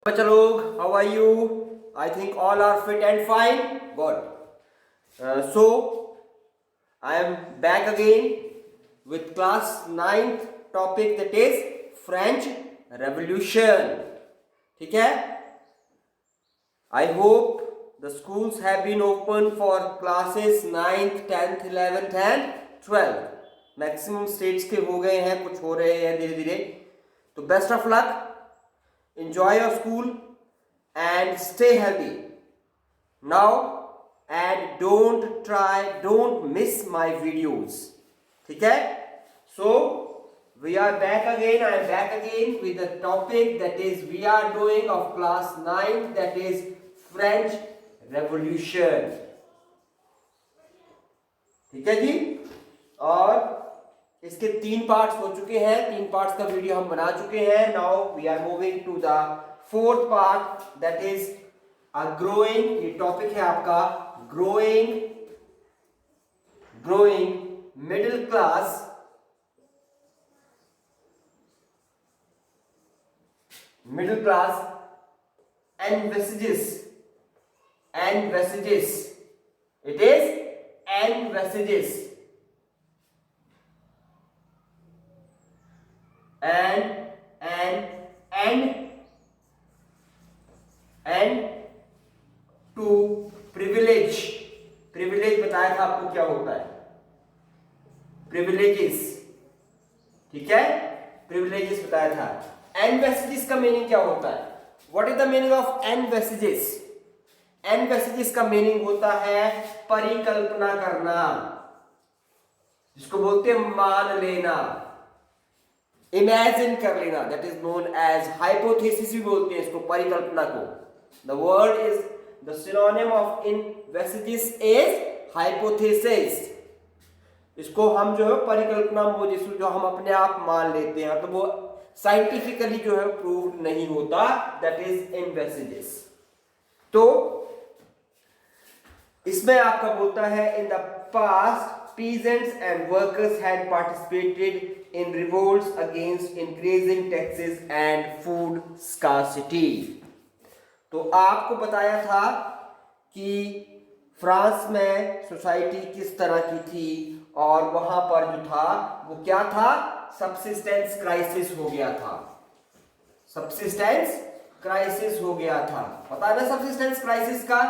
Bacha log, how are you? I think all are fit and fine. Good. So I am back again with class 9th topic, that is French Revolution. ठीक है? I hope the schools have been open for classes 9th, 10th, 11th and 12th. Maximum states के हो गए हैं, कुछ हो रहे हैं धीरे धीरे. तो best of luck, enjoy your school and stay healthy now, and don't miss my videos. ठीक है? So we are back again. I am back again with the topic that is we are doing of class 9, that is French Revolution. ठीक है जी. और इसके 3 parts हो चुके हैं, 3 parts का वीडियो हम बना चुके हैं. Now we are moving to the 4th part, that is a growing. ये टॉपिक है आपका growing middle class and messages. It is and messages. and to privilege बताया था आपको क्या होता है, privileges. ठीक है, privileges बताया था. and messages का मीनिंग क्या होता है? what is the meaning of and messages? and messages का मीनिंग होता है परिकल्पना करना, जिसको बोलते हैं मान लेना, इमेजिन कर लेना. That is known as hypothesis भी बोलते हैं इसको, परिकल्पना को. The word is the synonym of इनवेस्टिस इज हाइपोथेसिस. इसको हम जो है परिकल्पना, वो जिसको जो हम अपने आप मान लेते हैं, तो वो साइंटिफिकली जो है प्रूव नहीं होता. दैट इज इनवेस्टिस. तो इसमें आपका बोलता है in the past peasants and workers had participated in revolts against increasing taxes and food scarcity. तो आपको बताया था कि फ्रांस में सोसाइटी किस तरह की थी, और वहां पर जो था वो क्या था, सबसिस्टेंस क्राइसिस हो गया था. सबसिस्टेंस क्राइसिस हो गया था. पता है ना सबसिस्टेंस क्राइसिस का?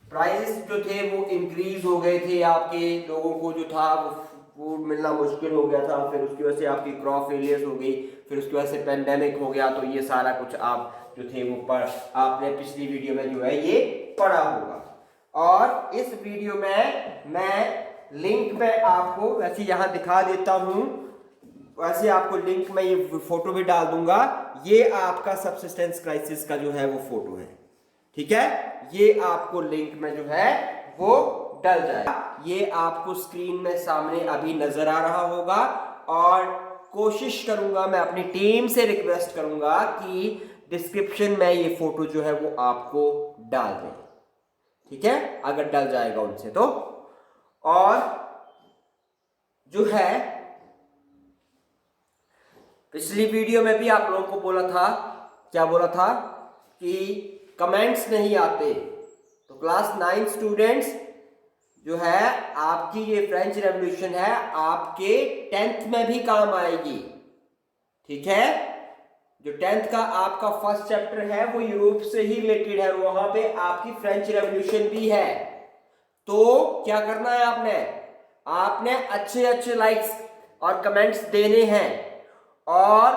प्राइस जो थे वो इंक्रीज हो गए थे, आपके लोगों को जो था वो फूड मिलना मुश्किल हो गया था. फिर उसकी वजह से आपकी क्रॉप फेलियर्स हो गई, फिर उसकी वजह से पेंडेमिक हो गया. तो ये सारा कुछ आप जो थे वो आपने पिछली वीडियो में जो है ये पढ़ा होगा. और इस वीडियो में मैं लिंक में आपको वैसे यहाँ दिखा देता हूँ, वैसे आपको लिंक में ये फोटो भी डाल दूंगा. ये आपका सबसिस्टेंस क्राइसिस का जो है वो फोटो है. ठीक है, ये आपको लिंक में जो है वो डल जाएगा. ये आपको स्क्रीन में सामने अभी नजर आ रहा होगा. और कोशिश करूंगा, मैं अपनी टीम से रिक्वेस्ट करूंगा कि डिस्क्रिप्शन में ये फोटो जो है वो आपको डाल दें. ठीक है, अगर डल जाएगा उनसे तो. और जो है पिछली वीडियो में भी आप लोगों को बोला था, क्या बोला था कि कमेंट्स नहीं आते. तो क्लास 9 स्टूडेंट्स जो है आपकी ये फ्रेंच रेवोल्यूशन है आपके 10th में भी काम आएगी. ठीक है, जो 10th का आपका फर्स्ट चैप्टर है वो यूरोप से ही रिलेटेड है, वहां पे आपकी फ्रेंच रेवोल्यूशन भी है. तो क्या करना है आपने अच्छे लाइक्स और कमेंट्स देने हैं. और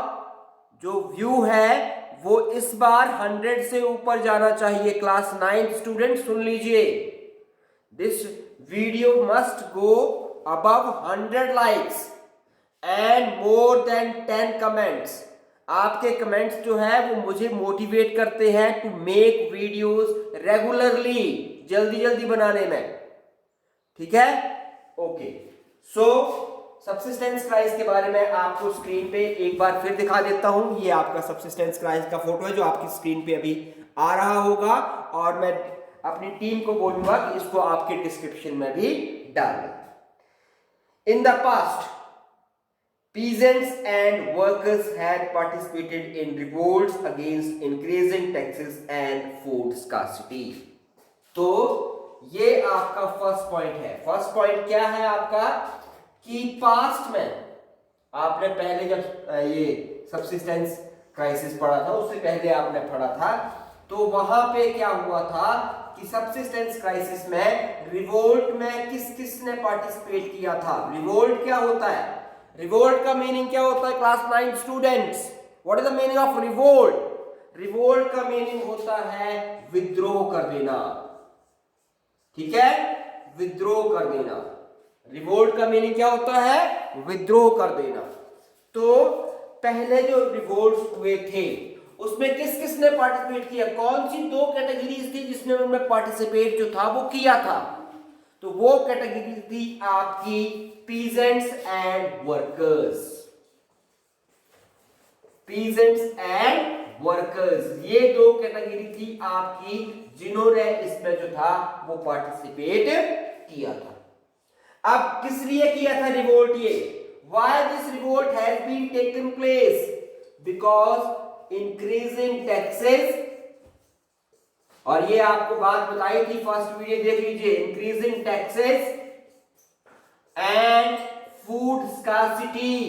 जो व्यू है वो इस बार 100 से ऊपर जाना चाहिए. क्लास 9 स्टूडेंट सुन लीजिए, this video must go above 100 likes and more than 10 comments. आपके कमेंट्स जो है वो मुझे मोटिवेट करते हैं टू मेक वीडियोस रेगुलरली, जल्दी बनाने में. ठीक है, ओके. सो सबसिस्टेंस क्राइस के बारे में आपको स्क्रीन पे एक बार फिर दिखा देता हूं. ये आपका सबसिस्टेंस क्राइस का फोटो है जो आपकी स्क्रीन पे अभी आ रहा होगा. और मैं अपनी टीम को बोलूंगा कि इसको आपके डिस्क्रिप्शन में भी डाल दें. इन the past Peasants and workers had participated in revolts against increasing taxes and food scarcity. तो ये आपका फर्स्ट पॉइंट है. फर्स्ट पॉइंट क्या है आपका कि पास्ट में आपने पहले जब ये सब्सिस्टेंस क्राइसिस पढ़ा था, उससे पहले आपने पढ़ा था, तो वहां पे क्या हुआ था कि सब्सिस्टेंस क्राइसिस में रिवोल्ट में किस किसने पार्टिसिपेट किया था. रिवोल्ट क्या होता है? रिवोल्ट का मीनिंग क्या होता है class 9 students? What is the meaning of revolt? Revolt का मीनिंग होता है विद्रोह कर देना. ठीक है, विद्रोह कर देना. रिवोल्ट का मीनिंग क्या होता है? विद्रोह कर देना. तो पहले जो रिवोल्ट हुए थे उसमें किस किसने पार्टिसिपेट किया? कौन सी दो कैटेगरीज थी जिसने उनमें पार्टिसिपेट जो था वो किया था? तो वो कैटेगरी थी आपकी peasants and workers. Peasants and workers, ये दो कैटेगरी थी आपकी जिन्होंने इसमें जो था वो पार्टिसिपेट किया था. अब किस लिए किया था रिवोल्ट ये? Why this revolt has been taken place? Because increasing taxes, और ये आपको बात बताई थी, फर्स्ट वीडियो देख लीजिए. increasing taxes and food scarcity.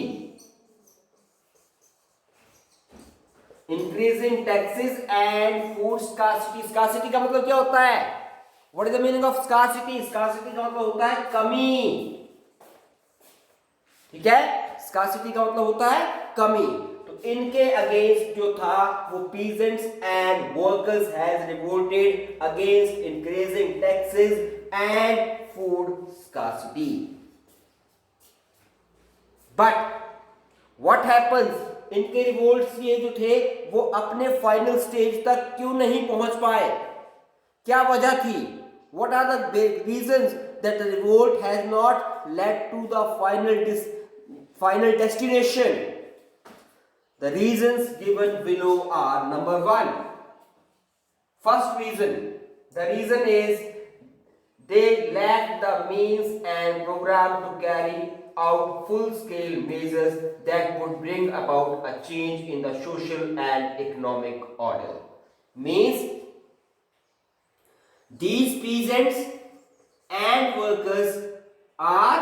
increasing taxes and food scarcity. scarcity का मतलब क्या होता है? What is the meaning of scarcity? scarcity का मतलब होता है कमी. ठीक है, स्कार्सिटी का मतलब होता है कमी. तो इनके अगेंस्ट जो था वो peasants and workers has revolted against increasing taxes and food scarcity. But what happens? इनके रिवोल्ट्स ये जो थे वो अपने फाइनल स्टेज तक क्यों नहीं पहुंच पाए? क्या वजह थी? What are the reasons that the revolt has not led to the final destination? The reasons given below are: number 1, first reason, the reason is they lack the means and program to carry out full-scale measures that would bring about a change in the social and economic order. Means these peasants and workers are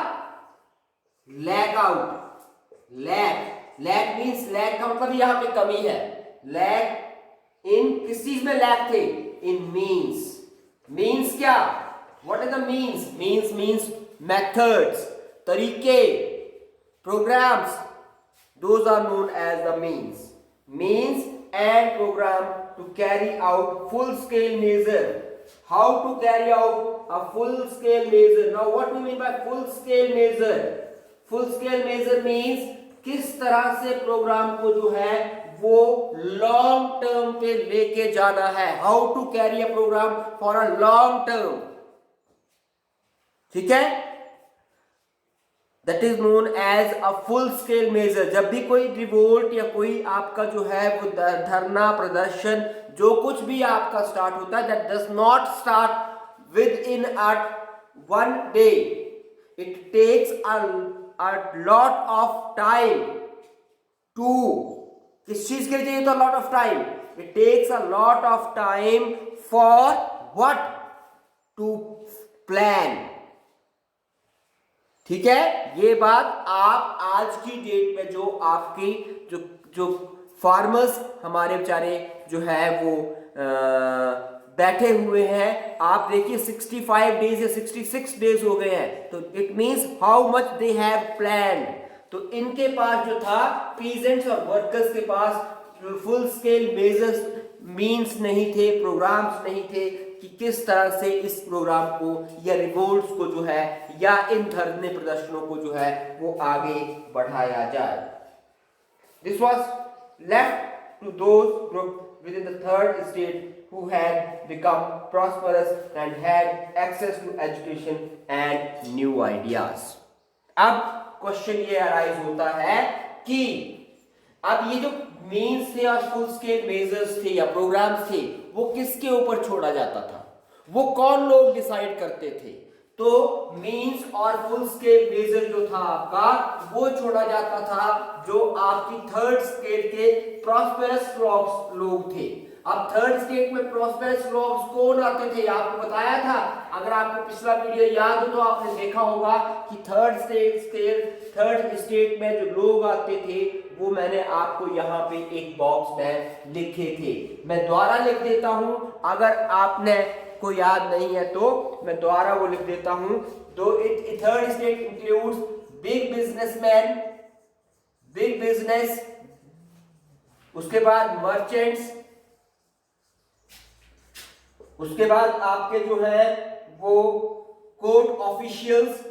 lack out. lack means lack का मतलब यहां पे कमी है. lack in किस चीज में lack थे? in means. means क्या? what is the means? means methods, तरीके, programs. those are known as the means and program to carry out full scale measure. How to carry out a full scale measure? Now what do you mean by full scale measure? Full scale measure means किस तरह से programme को जो है वो long term पे लेके जाना है. How to carry a program for a long term. ठीक है, that is known as a full scale measure. जब भी कोई रिवोल्ट या कोई आपका जो है वो धरना प्रदर्शन जो कुछ भी आपका स्टार्ट होता है, that does not start within one day. It takes a lot of time to, किस चीज के लिए चाहिए तो lot of time? It takes a lot of time for what? To plan. ठीक है, ये बात आप आज की डेट में जो आपकी जो फार्मर्स हमारे बेचारे जो है वो बैठे हुए हैं, आप देखिए 65 डेज या 66 डेज हो गए हैं. तो it means how much they have planned. तो इनके पास जो था पीजेंट्स और वर्कर्स के पास फुल स्केल मेजर्स मींस नहीं थे, प्रोग्राम्स नहीं थे कि किस तरह से इस प्रोग्राम को या रिवोल्ट्स को जो है या इन धरने प्रदर्शनों को जो है वो आगे बढ़ाया जाए. This was left to those group within the third state who had become prosperous and had access to education and new ideas. अब क्वेश्चन ये अराइज होता है कि अब ये जो मीन्स थे और फुल स्केल मेजर्स थे या प्रोग्राम्स थे वो किसके ऊपर छोड़ा जाता था? वो कौन लोग डिसाइड करते थे? तो मीन्स और फुल स्केल मेजर जो था आपका वो छोड़ा जाता था जो आपकी थर्ड स्केल के प्रॉस्पेरस लोग थे। अब थर्ड स्टेट में प्रॉस्पेरस लोग कौन आते थे आपको बताया था, अगर आपको पिछला वीडियो याद हो तो आपने देखा होगा कि थर्ड स्टेट में जो लोग आते थे वो मैंने आपको यहाँ पे एक बॉक्स में लिखे थे। मैं दोबारा लिख देता हूं, अगर आपने को याद नहीं है तो मैं दोबारा वो लिख देता हूं। तो third state includes big businessman, big business, उसके बाद मर्चेंट्स, उसके बाद आपके जो है वो कोर्ट ऑफिशियल्स,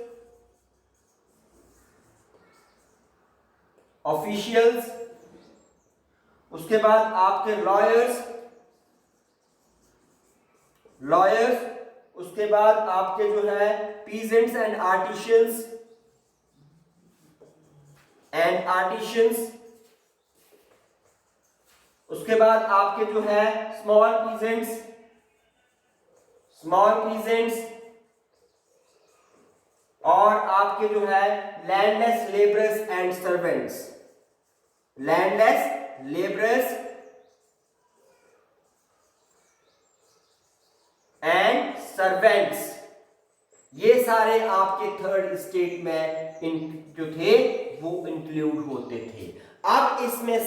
उसके बाद आपके लॉयर्स, उसके बाद आपके जो है पीजेंट्स एंड आर्टिशियंस, उसके बाद आपके जो है स्मॉल पीजेंट्स, और आपके जो है लैंडलेस लेबरर्स एंड सर्वेंट्स, ये सारे आपके थर्ड स्टेट में जो थे वो इंक्लूड होते थे। अब इसमें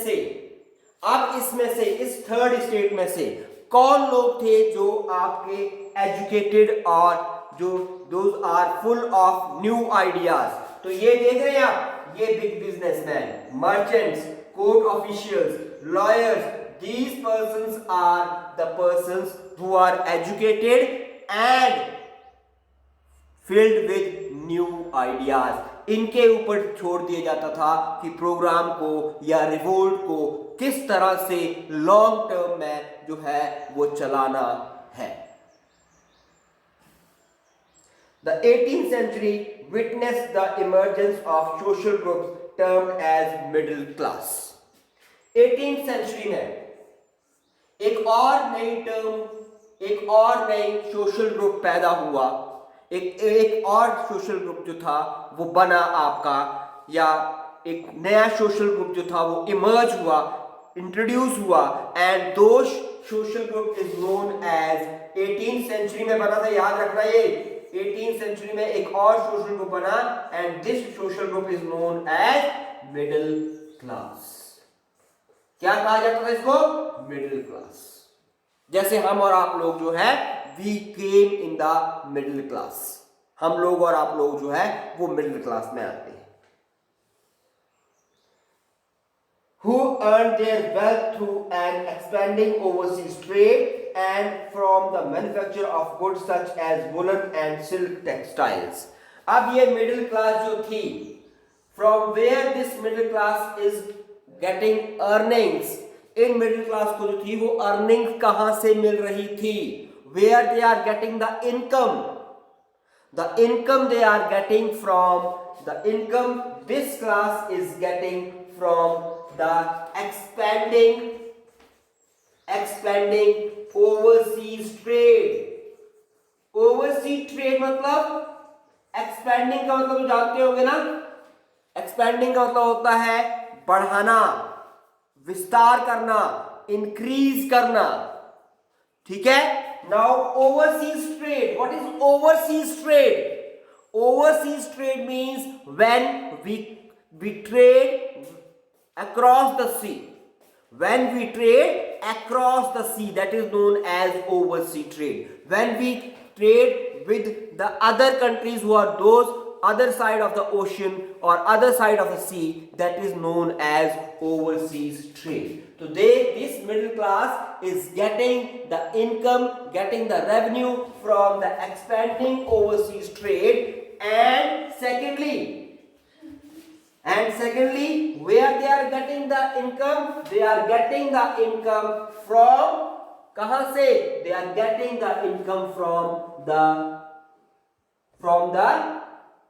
से इस थर्ड स्टेट में से कौन लोग थे जो आपके एजुकेटेड और जो those are full of new ideas. तो ये देख रहे हैं आप, ये big businessman, merchants, court officials, lawyers, these persons are the persons who are educated and filled with new ideas। इनके ऊपर छोड़ दिया जाता था कि प्रोग्राम को या रिवोल्ट को किस तरह से लॉन्ग टर्म में जो है वो चलाना है। The 18th century witnessed the emergence of social groups termed as middle class। 18th century में एक और नई सोशल ग्रुप पैदा हुआ, एक और सोशल ग्रुप जो था वो बना आपका, या एक नया सोशल ग्रुप जो था वो इमर्ज हुआ, इंट्रोड्यूस हुआ, and those social group is known as 18th century में बना था, याद रखना ये 18th सेंचुरी में एक और सोशल ग्रुप बना and this social group is known as middle class. क्या कहा जाता था इसको? Middle class. जैसे हम और आप लोग जो है we came in the middle class, हम लोग और आप लोग जो है वो मिडिल क्लास में आते हैं। Who earned their wealth through an expanding overseas trade and from the manufacture of goods such as woolen and silk textiles। अब ये मिडिल क्लास जो थी, from where this middle class is getting earnings, in middle class को जो थी वो earning कहां से मिल रही थी? Where they are getting the income? The income they are getting from the income this class is getting from the expanding overseas trade। overseas trade मतलब expanding का मतलब जानते होंगे ना, expanding का मतलब होता है बढ़ाना, विस्तार करना, इंक्रीज करना, ठीक है। Now overseas trade, what is overseas trade? Overseas trade means when we trade across the sea, when we trade across the sea, that is known as overseas trade। when we trade with the other countries who are those other side of the ocean or other side of the sea, that is known as overseas trade। So this middle class is getting the income, getting the revenue from the expanding overseas trade, and secondly where they are getting the income? They are getting the income from कहां से? They are getting the income from the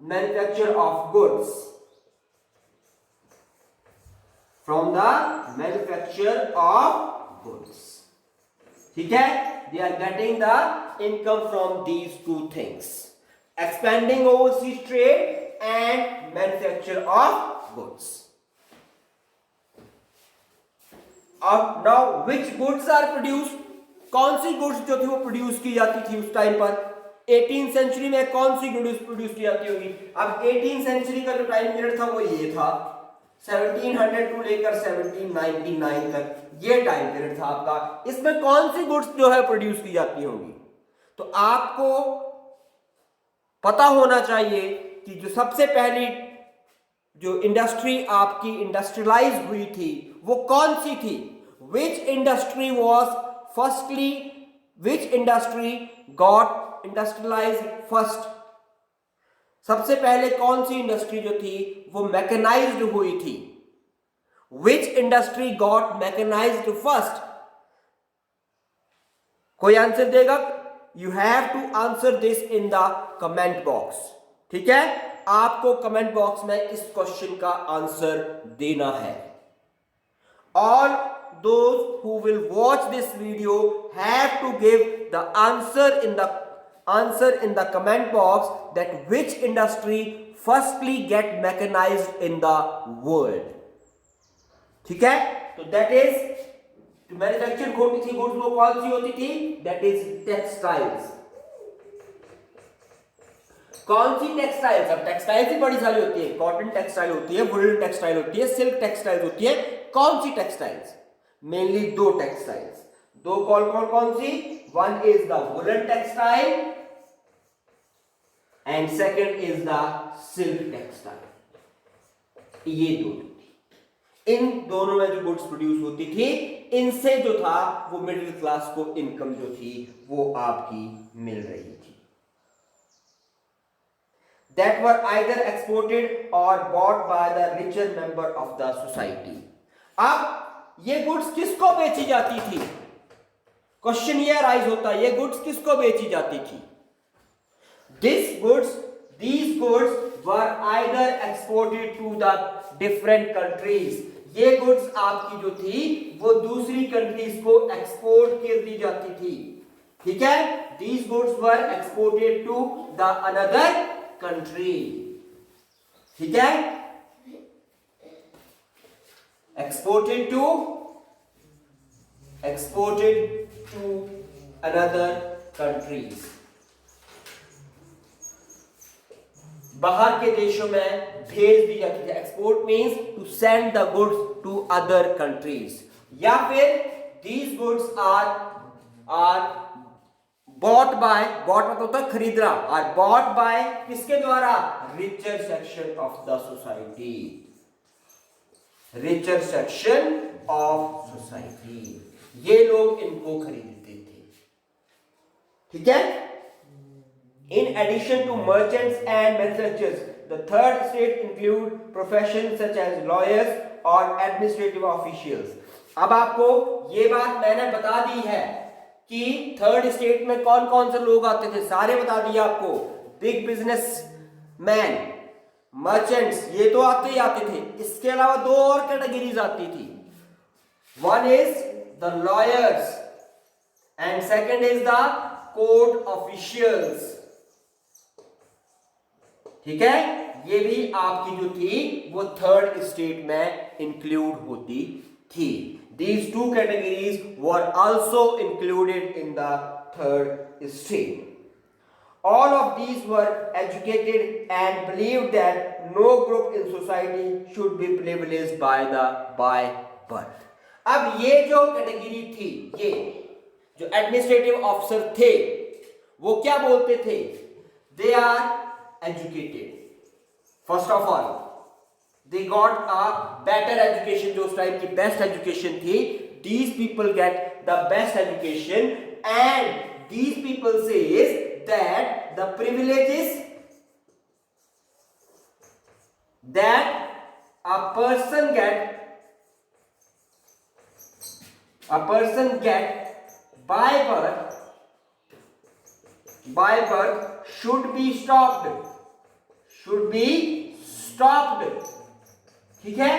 manufacture of goods, from the manufacture of goods, ठीक है। They are getting the income from these two things। expanding overseas trade and manufacture of goods. अब now which goods are produced, कौन सी goods जो थी वो produce की जाती थी उस टाइम पर 18th सेंचुरी में, कौन सी गुड्स प्रोड्यूस की जाती होगी? अब 18th सेंचुरी का जो टाइम पीरियड था वो ये था 1700 टू लेकर 1799 तक, ये टाइम पीरियड था आपका। इसमें कौन सी गुड्स जो है प्रोड्यूस की जाती होंगी? तो आपको पता होना चाहिए कि जो सबसे पहली जो इंडस्ट्री आपकी इंडस्ट्रियलाइज हुई थी वो कौन सी थी? Which industry was firstly, which industry got industrialised first? सबसे पहले कौन सी इंडस्ट्री जो थी वो मैकेनाइज्ड हुई थी? Which industry got mechanized first? कोई आंसर देगा? You have to answer this in the comment box. ठीक है, आपको कमेंट बॉक्स में इस क्वेश्चन का आंसर देना है। All those who will watch this video have to give the answer in the comment box that which industry firstly get mechanized in the world. ठीक है, तो that is मैन्युफैक्चर होती थी गुड्स, वो कौन सी होती थी? That is textiles. कौन सी टेक्सटाइल्स? अब टेक्सटाइल्स ही बड़ी सारी होती है, कॉटन टेक्सटाइल होती है, वुलन टेक्सटाइल होती है, सिल्क टेक्सटाइल होती है। कौन सी टेक्सटाइल्स? मेनली दो टेक्सटाइल्स, दो कौन सी? One is the woollen textile and second is the silk textile. ये दो, इन दोनों में जो गुड्स प्रोड्यूस होती थी, इनसे जो था वो मिडिल क्लास को इनकम जो थी वो आपकी मिल रही थी। That were either exported or bought by the richer member of the society. अब ये गुड्स किसको बेची जाती थी? क्वेश्चन ये राइज होता है, ये गुड्स किसको बेची जाती थी? These goods were either exported to the different countries. ये गुड्स आपकी जो थी वो दूसरी कंट्रीज को एक्सपोर्ट कर दी जाती थी। ठीक है, these goods were exported to the another country. ठीक है, exported to another countries. बाहर के देशों में भेज दी जाती है। Export means to send the goods to other countries, या फिर these goods are bought by, bought मतलब होता है खरीदना, और bought by किसके द्वारा? richer section of the society, richer section of society, ये लोग इनको खरीदते थे। ठीक है, in addition to merchants and manufacturers, the third state include professions such as lawyers or administrative officials. अब आपको ये बात मैंने बता दी है कि थर्ड स्टेट में कौन कौन से लोग आते थे, सारे बता दिए आपको। बिग बिजनेस मैन, मर्चेंट्स, ये तो आते ही आते थे। इसके अलावा दो और कैटेगरीज आती थी, one is the lawyers and second is the court officials. ठीक है, ये भी आपकी जो थी वो थर्ड स्टेट में इंक्लूड होती थी। These two categories were also included in the third state. All of these were educated and believed that no group in society should be privileged by birth. अब ये जो कैटेगरी थी, ये जो administrative officer थे वो क्या बोलते थे? They are educated. First of all, they got a better education, जो उस टाइम की बेस्ट एजुकेशन थी। These people get the best education and these people says that the privileges that a person get by birth should be stopped. ठीक है,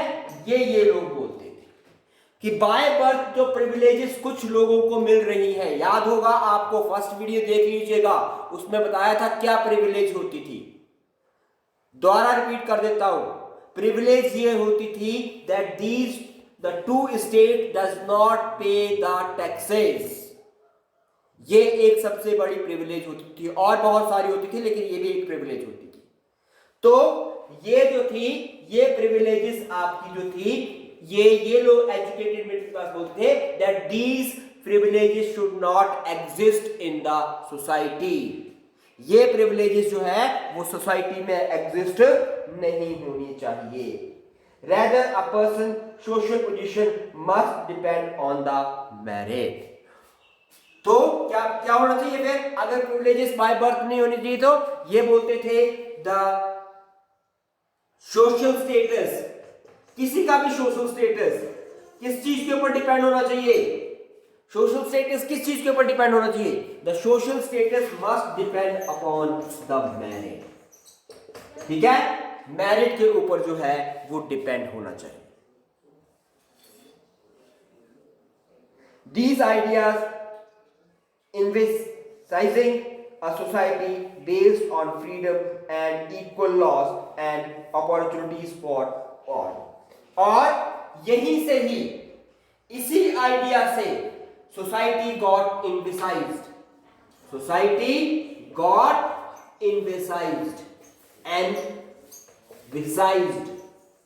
ये लोग बोलते थे कि बाय बर्थ जो प्रिविलेजेस कुछ लोगों को मिल रही है, याद होगा आपको, फर्स्ट वीडियो देख लीजिएगा, उसमें बताया था क्या प्रिविलेज होती थी। दोबारा रिपीट कर देता हूं, प्रिविलेज ये होती थी that these the two state does not पे द टैक्सेस। ये एक सबसे बड़ी प्रिविलेज होती थी, और बहुत सारी होती थी लेकिन ये भी एक प्रिविलेज होती थी। तो ये जो थी, ये प्रिविलेजेस आपकी जो थी, ये लोग एजुकेटेड मिडिल क्लास बोलते थे that these privileges should not exist in the society. ये प्रिविलेजेस जो है वो सोसाइटी में एग्जिस्ट नहीं होनी चाहिए। Rather a person social position must depend on the merit. तो क्या क्या होना चाहिए फिर, अगर प्रिविलेजेस बाय बर्थ नहीं होनी चाहिए तो ये बोलते थे द सोशल स्टेटस, किसी का भी सोशल स्टेटस किस चीज के ऊपर डिपेंड होना चाहिए, सोशल स्टेटस किस चीज के ऊपर डिपेंड होना चाहिए, the social status must depend upon the merit. ठीक है, मैरिट के ऊपर जो है वो डिपेंड होना चाहिए। These ideas emphasizing a society based on freedom and equal laws and opportunities for all। और यहीं से ही, इसी आइडिया से society got emphasised, society got emphasised,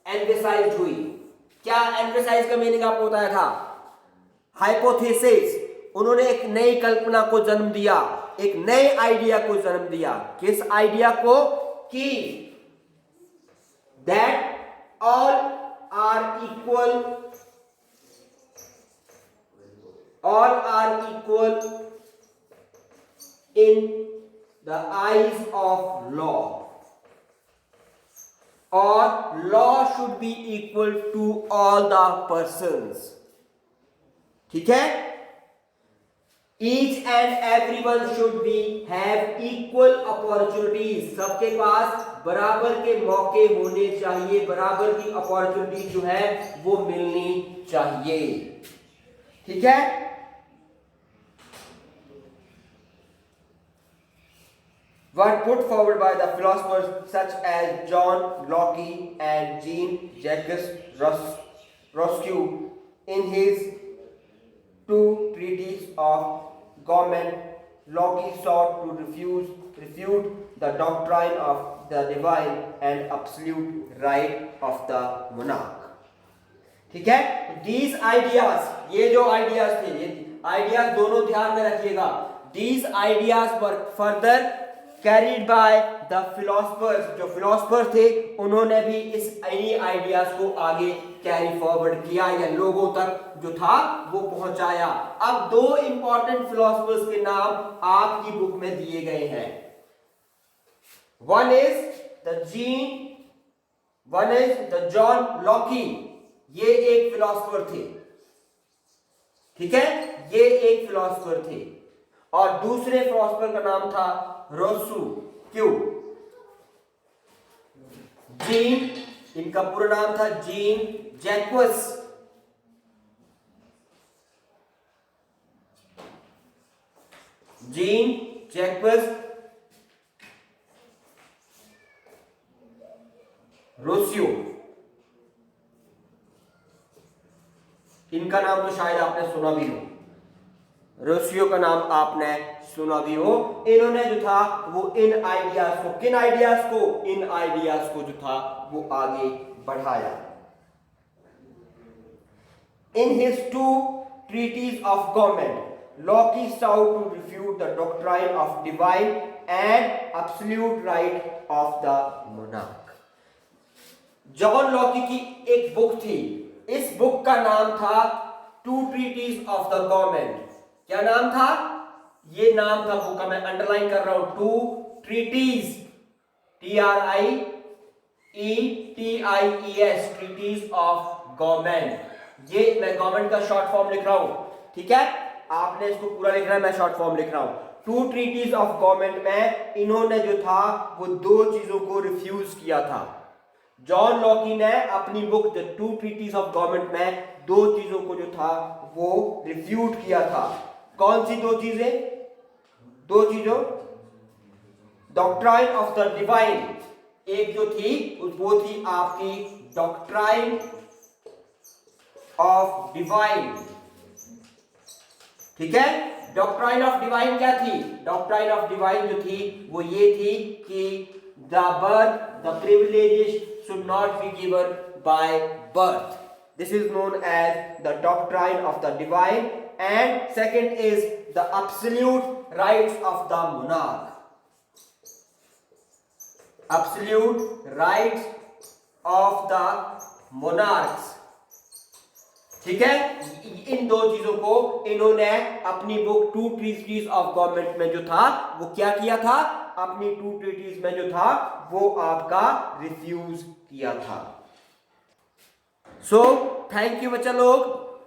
emphasised हुई। क्या एम्फसाइज का मीनिंग आपको बताया था, हाइपोथेसिस। उन्होंने एक नई कल्पना को जन्म दिया, एक नए आइडिया को जन्म दिया। किस आइडिया को, कि that all are equal, all are equal in the eyes of law, or law should be equal to all the persons। ठीक है, each and everyone should be have equal opportunities, सबके पास बराबर के मौके होने चाहिए, बराबर की अपॉर्चुनिटी जो है वो मिलनी चाहिए। ठीक है, were put forward by the philosophers such as John Locke and Jean-Jacques Rousseau in his two treatises of government. Locke sought to refute the doctrine of the divine and absolute right of the monarch। ठीक है, these ideas, ये जो ideas थे, ये ideas दोनों ध्यान में रखिएगा। These ideas were further carried by the philosophers, जो philosophers थे उन्होंने भी इस आइडियाज को आगे कैरी फॉरवर्ड किया या लोगों तक जो था वो पहुंचाया। अब दो इंपॉर्टेंट फिलोसफर्स के नाम आपकी बुक में दिए गए हैं। One is the John Locke, ये एक फिलोसफर थे। ठीक है, ये एक फिलोसफर थे, और दूसरे फिलोसफर का नाम था रोसू। क्यों, जीन, इनका पूरा नाम था जीन जैक्वस। जीन जैक्वस रोसियो, इनका नाम तो शायद आपने सुना भी हो, रोसियो का नाम आपने सुना भी हो। इन्होंने जो था वो इन आइडियाज को, किन आइडियाज को, इन आइडियाज को जो था वो आगे बढ़ाया। In his two treaties of government, Locke sought to refute the doctrine of divine and absolute right of the monarch। John Locke की एक बुक थी, इस बुक का नाम था two treaties of the government. क्या नाम था, ये नाम था बुक का, मैं अंडरलाइन कर रहा हूं, two treaties, TREETIES, treaties of government. ये मैं गवर्नमेंट का शॉर्ट फॉर्म लिख रहा हूं, ठीक है, आपने इसको पूरा लिखना है, मैं शॉर्ट फॉर्म लिख रहा हूं। टू ट्रीटीज ऑफ गवर्नमेंट में इन्होंने जो था वो दो चीजों को रिफ्यूज किया था। जॉन लॉकी ने अपनी book the two treaties of government में दो चीजों को जो था वो रिफ्यूट किया था। कौन सी दो चीजें? दो चीजों, डॉक्ट्राइन ऑफ द डिवाइन, एक जो थी वो थी आपकी डॉक्ट्राइन ऑफ डिवाइन, ठीक है। डॉक्ट्राइन ऑफ डिवाइन क्या थी? डॉक्ट्राइन ऑफ डिवाइन जो थी वो ये थी कि the birth, the privileges should not be given by birth. This is known as the doctrine of the divine. And second is the absolute rights of the monarch. Absolute rights of the monarchs. ठीक है, इन दो चीजों को इन्होंने अपनी book two treaties of government में जो था वो क्या किया था? अपनी टू ट्रीटीज में जो था वो आपका रिफ्यूज किया था। सो थैंक यू बच्चा लोग।